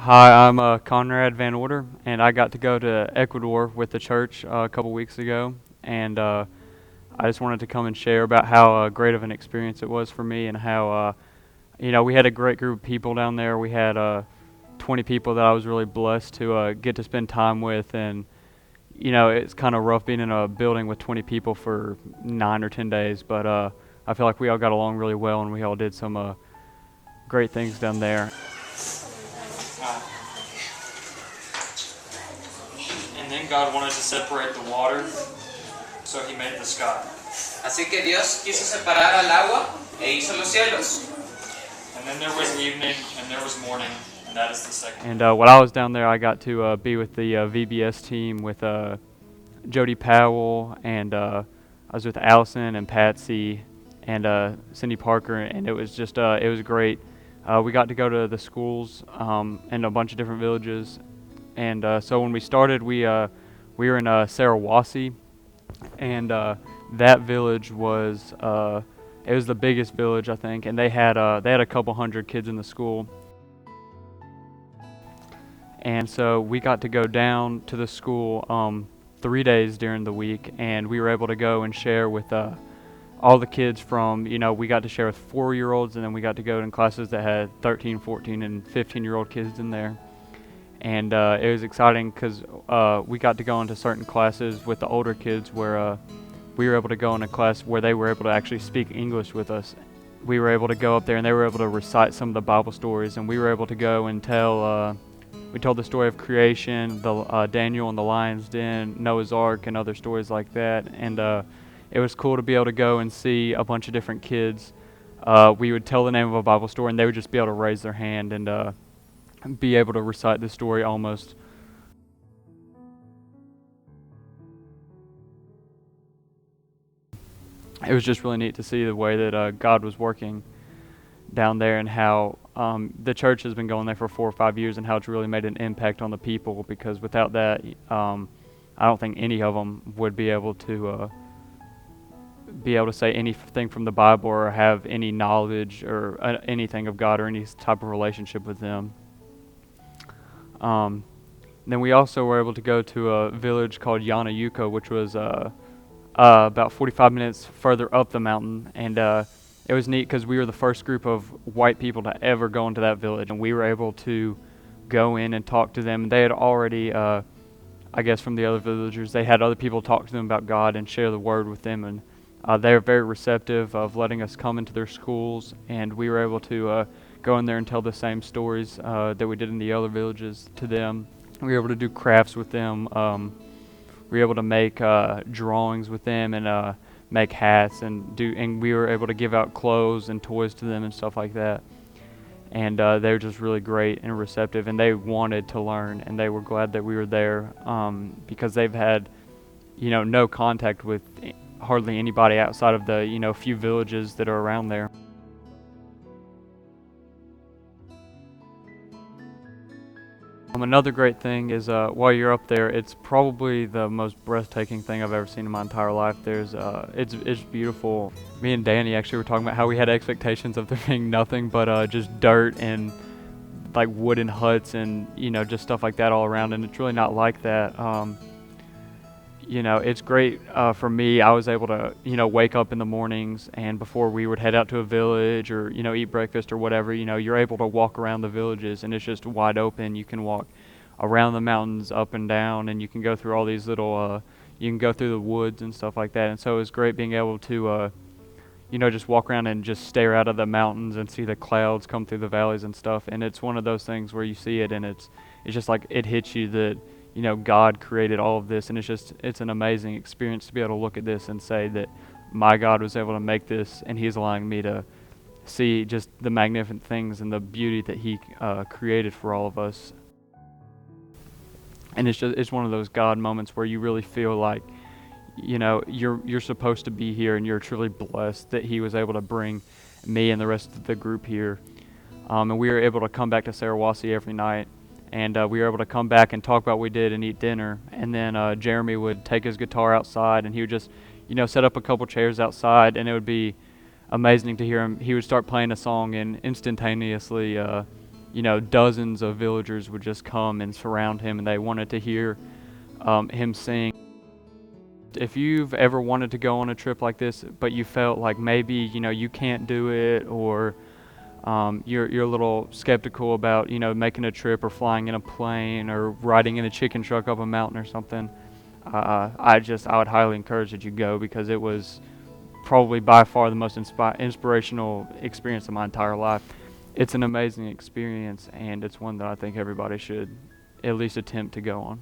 Hi, I'm Conrad Van Order, and I got to go to Ecuador with the church a couple weeks ago, and I just wanted to come and share about how great of an experience it was for me, and how we had a great group of people down there. We had 20 people that I was really blessed to get to spend time with, and it's kind of rough being in a building with 20 people for 9 or 10 days, but I feel like we all got along really well, and we all did some great things down there. And then God wanted to separate the water, so He made the sky. Así que Dios quiso separar al agua e hizo los cielos. And then there was evening, and there was morning, and that is the second. And while I was down there, I got to be with the VBS team with Jody Powell, and I was with Allison and Patsy and Cindy Parker, and it was just it was great. We got to go to the schools and a bunch of different villages, and so when we started, we were in Sarawasi, and that village was it was the biggest village, I think, and they had a couple hundred kids in the school. And so we got to go down to the school 3 days during the week, and we were able to go and share with all the kids from, we got to share with 4-year-olds, and then we got to go in classes that had 13, 14, and 15-year-old kids in there. And it was exciting because we got to go into certain classes with the older kids where we were able to go in a class where they were able to actually speak English with us. We were able to go up there and they were able to recite some of the Bible stories, and we were able to go and we told the story of creation, the Daniel and the lion's den, Noah's Ark, and other stories like that. And it was cool to be able to go and see a bunch of different kids. We would tell the name of a Bible story, and they would just be able to raise their hand and be able to recite the story almost. It was just really neat to see the way that God was working down there, and how the church has been going there for 4 or 5 years, and how it's really made an impact on the people, because without that, I don't think any of them would be able to say anything from the Bible or have any knowledge or anything of God or any type of relationship with them. Then we also were able to go to a village called Yanayuko, which was about 45 minutes further up the mountain, and it was neat because we were the first group of white people to ever go into that village, and we were able to go in and talk to them. They had already, I guess from the other villagers, they had other people talk to them about God and share the word with them, and they were very receptive of letting us come into their schools, and we were able to go in there and tell the same stories that we did in the other villages to them. We were able to do crafts with them. We were able to make drawings with them and make hats and we were able to give out clothes and toys to them and stuff like that. And they were just really great and receptive, and they wanted to learn, and they were glad that we were there because they've had, no contact with hardly anybody outside of the, few villages that are around there. Another great thing is while you're up there, it's probably the most breathtaking thing I've ever seen in my entire life. It's beautiful. Me and Danny actually were talking about how we had expectations of there being nothing but just dirt and like wooden huts and just stuff like that all around, and it's really not like that. It's great for me. I was able to, wake up in the mornings, and before we would head out to a village or, eat breakfast or whatever, you're able to walk around the villages, and it's just wide open. You can walk around the mountains, up and down, and you can go through all these little, you can go through the woods and stuff like that. And so it was great being able to, just walk around and just stare out of the mountains and see the clouds come through the valleys and stuff. And it's one of those things where you see it, and it's just like it hits you that, God created all of this, and it's an amazing experience to be able to look at this and say that my God was able to make this, and He's allowing me to see just the magnificent things and the beauty that He created for all of us. And it's one of those God moments where you really feel like, you're supposed to be here, and you're truly blessed that He was able to bring me and the rest of the group here. And we were able to come back to Sarawasi every night. And we were able to come back and talk about what we did and eat dinner. And then Jeremy would take his guitar outside, and he would just, set up a couple chairs outside, and it would be amazing to hear him. He would start playing a song, and instantaneously dozens of villagers would just come and surround him, and they wanted to hear him sing. If you've ever wanted to go on a trip like this, but you felt like maybe you can't do it, or you're a little skeptical about making a trip or flying in a plane or riding in a chicken truck up a mountain or something, I would highly encourage that you go, because it was probably by far the most inspirational experience of my entire life. It's an amazing experience, and it's one that I think everybody should at least attempt to go on.